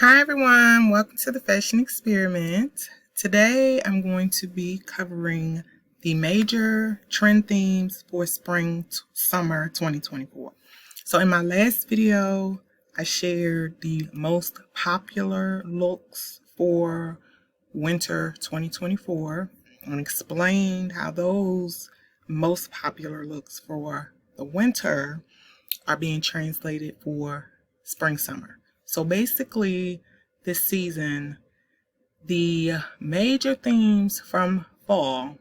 Hi everyone, welcome to the Fashion Experiment. Today I'm going to be covering the major trend themes for summer 2024. So in my last video, I shared the most popular looks for winter 2024 and explained how those most popular looks for the winter are being translated for summer. So basically, this season, the major themes from fall,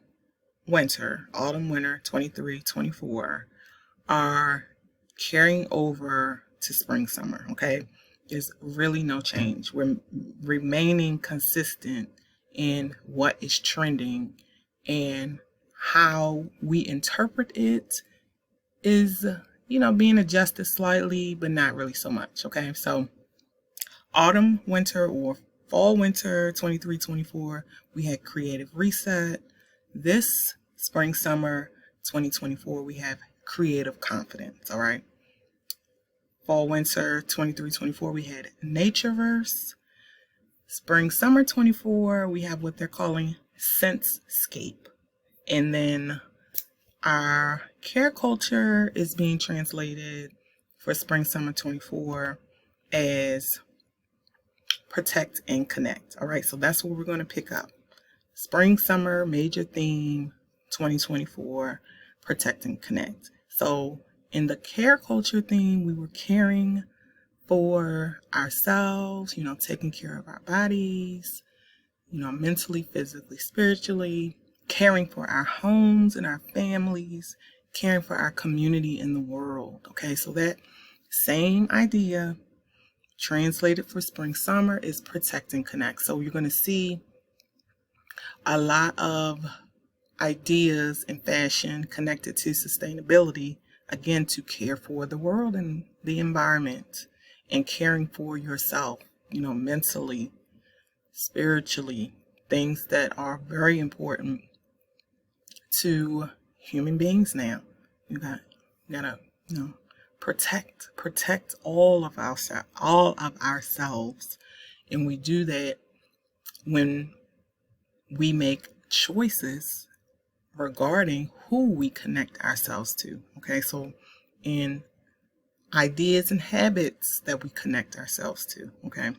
winter, autumn, winter 23-24 are carrying over to summer, okay? There's really no change. We're remaining consistent in what is trending, and how we interpret it is, being adjusted slightly, but not really so much, okay? So autumn, winter, or fall, winter 23-24, we had creative reset. This summer 2024, we have creative confidence, all right? Fall, winter 23-24, we had natureverse. Summer 24, we have what they're calling scentscape. And then our care culture is being translated for summer 24 as protect and connect. All right, so that's what we're going to pick up. Summer major theme 2024, protect and connect. So in the care culture theme, we were caring for ourselves, taking care of our bodies, mentally, physically, spiritually, caring for our homes and our families, caring for our community in the world. Okay, so that same idea translated for summer is protect and connect. So you're going to see a lot of ideas in fashion connected to sustainability, again, to care for the world and the environment, and caring for yourself, mentally, spiritually, things that are very important to human beings now. You gotta protect all of ourselves, and we do that when we make choices regarding who we connect ourselves to. Okay, so in ideas and habits that we connect ourselves to. Okay, all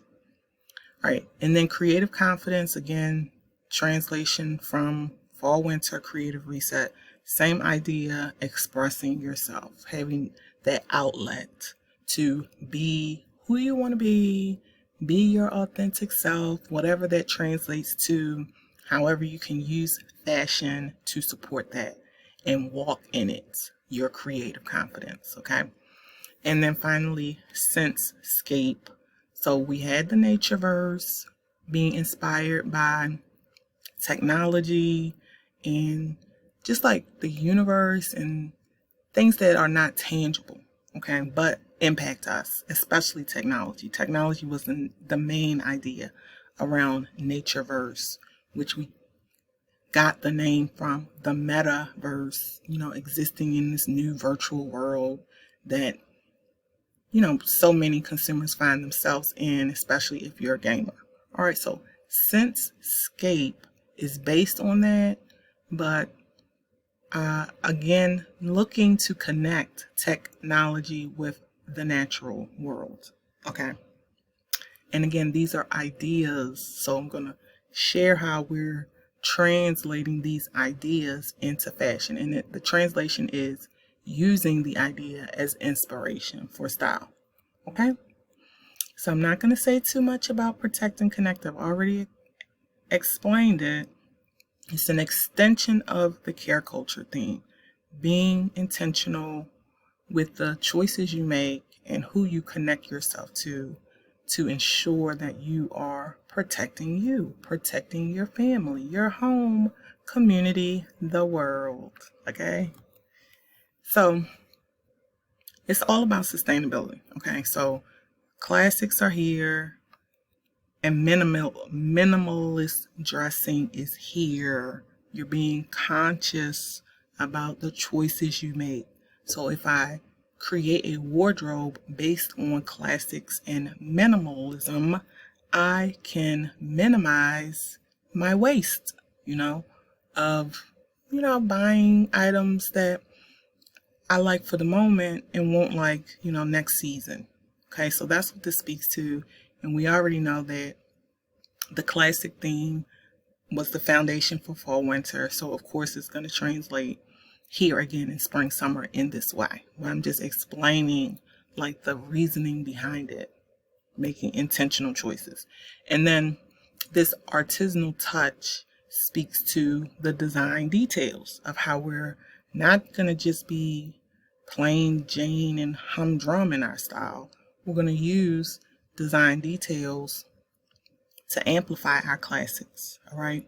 right, and then creative confidence, again, translation from fall, winter, creative reset. Same idea, expressing yourself, having that outlet to be who you want to be your authentic self, whatever that translates to. However, you can use fashion to support that and walk in it, your creative confidence, okay? And then finally, scentscape. So we had the natureverse being inspired by technology and just like the universe and things that are not tangible, okay, but impact us, especially technology. Technology was the main idea around natureverse, which we got the name from the metaverse, existing in this new virtual world that, so many consumers find themselves in, especially if you're a gamer. All right, so Scentscape is based on that, but again, looking to connect technology with the natural world. Okay. And again, these are ideas. So I'm going to share how we're translating these ideas into fashion. And the translation is using the idea as inspiration for style. Okay. So I'm not going to say too much about protect and connect. I've already explained it. It's an extension of the care culture theme, being intentional with the choices you make and who you connect yourself to ensure that you are protecting you, protecting your family, your home, community, the world. Okay? So it's all about sustainability. Okay? So classics are here. And minimalist dressing is here. You're being conscious about the choices you make. So if I create a wardrobe based on classics and minimalism, I can minimize my waste, of, buying items that I like for the moment and won't like, next season. Okay, so that's what this speaks to. And we already know that the classic theme was the foundation for fall winter. So of course it's going to translate here again in spring summer in this way, where I'm just explaining like the reasoning behind it, making intentional choices. And then this artisanal touch speaks to the design details of how we're not going to just be plain Jane and humdrum in our style. We're going to use design details to amplify our classics, all right?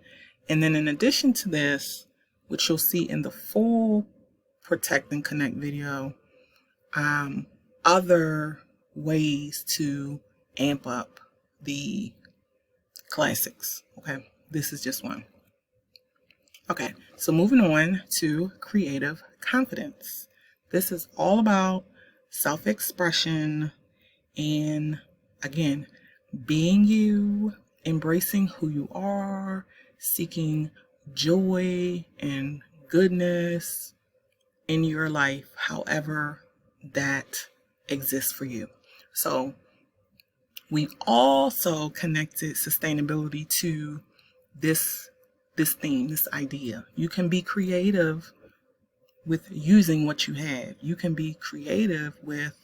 And then in addition to this, which you'll see in the full Protect and Connect video, other ways to amp up the classics, okay? This is just one. Okay, so moving on to creative confidence. This is all about self-expression and, again, being you, embracing who you are, seeking joy and goodness in your life, however that exists for you. So we also connected sustainability to this theme, this idea. You can be creative with using what you have. You can be creative with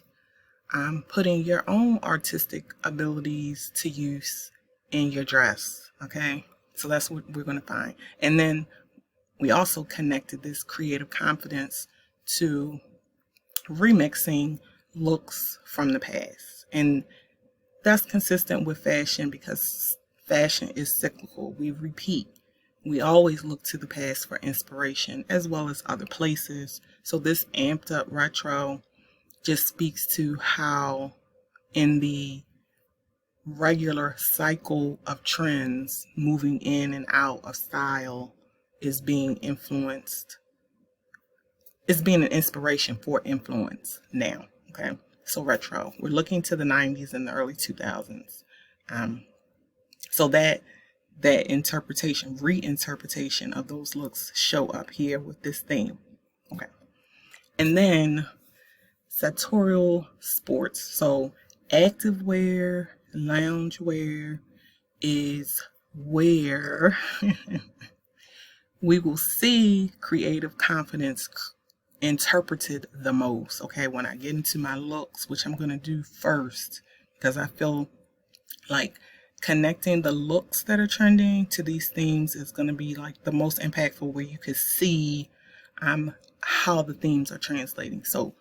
putting your own artistic abilities to use in your dress. Okay, so that's what we're going to find. And then we also connected this creative confidence to remixing looks from the past. And that's consistent with fashion because fashion is cyclical. We repeat. We always look to the past for inspiration as well as other places. So this amped up retro just speaks to how in the regular cycle of trends moving in and out of style is being influenced. It's being an inspiration for influence now. Okay, so retro. We're looking to the 90s and the early 2000s. So that reinterpretation of those looks show up here with this theme. Okay. And then sartorial sports. So activewear, loungewear is where we will see creative confidence interpreted the most. Okay, when I get into my looks, which I'm going to do first, because I feel like connecting the looks that are trending to these themes is going to be like the most impactful, where you could see how the themes are translating. So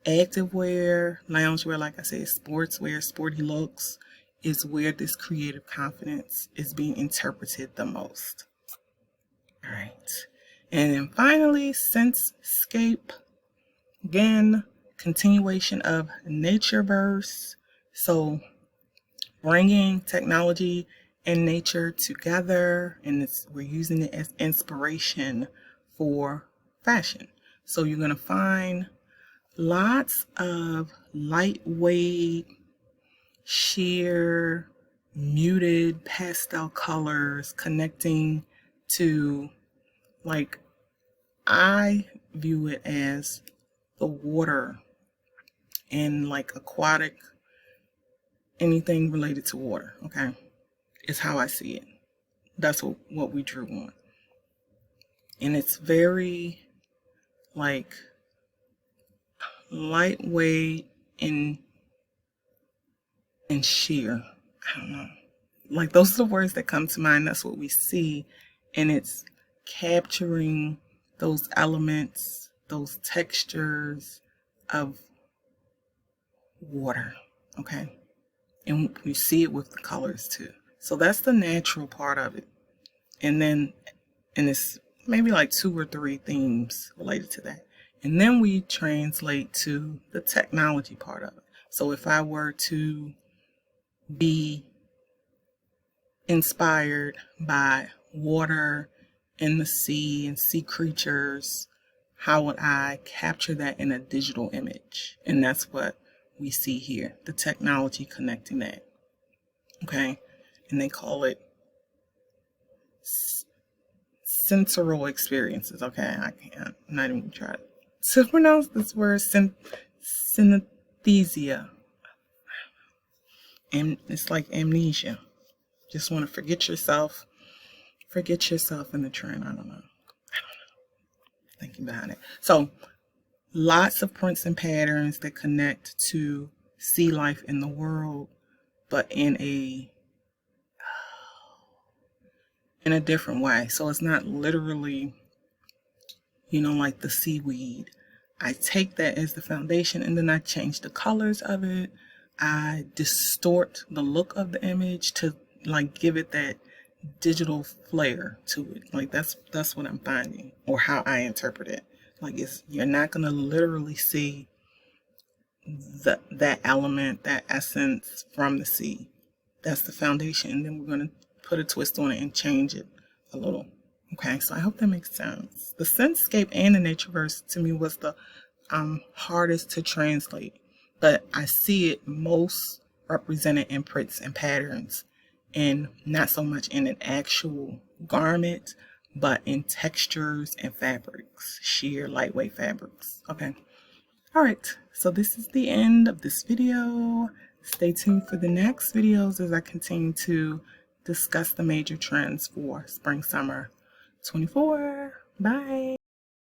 activewear, loungewear, like I said, sportswear, sporty looks is where this creative confidence is being interpreted the most. All right. And then finally, scentscape. Again, continuation of natureverse. So bringing technology and nature together, and we're using it as inspiration for fashion. So you're going to find lots of lightweight, sheer, muted pastel colors connecting to, like, I view it as the water and like aquatic, anything related to water, okay, is how I see it. That's what we drew on. And it's very like lightweight and sheer. I don't know. Like, those are the words that come to mind. That's what we see. And it's capturing those elements, those textures of water, okay? And you see it with the colors too. So that's the natural part of it. And it's maybe like 2 or 3 themes related to that. And then we translate to the technology part of it. So if I were to be inspired by water and the sea and sea creatures, how would I capture that in a digital image? And that's what we see here, the technology connecting that. Okay. and they call it sensorial experiences. Okay, I'm not even try to pronounce this word, synesthesia. And it's like amnesia. Just want to forget yourself in the trend. I don't know. Thinking behind it. So lots of prints and patterns that connect to sea life in the world, but in a different way. So it's not literally, like the seaweed. I take that as the foundation, and then I change the colors of it. I distort the look of the image to give it that digital flair to it. That's what I'm finding, or how I interpret it. You're not gonna literally see that element, that essence from the sea. That's the foundation, and then we're gonna put a twist on it and change it a little. Okay, so I hope that makes sense. The Scentscape and the Natureverse to me was the hardest to translate, but I see it most represented in prints and patterns, and not so much in an actual garment, but in textures and fabrics, sheer lightweight fabrics. Okay. All right, so this is the end of this video. Stay tuned for the next videos as I continue to discuss the major trends for spring summer 24. Bye.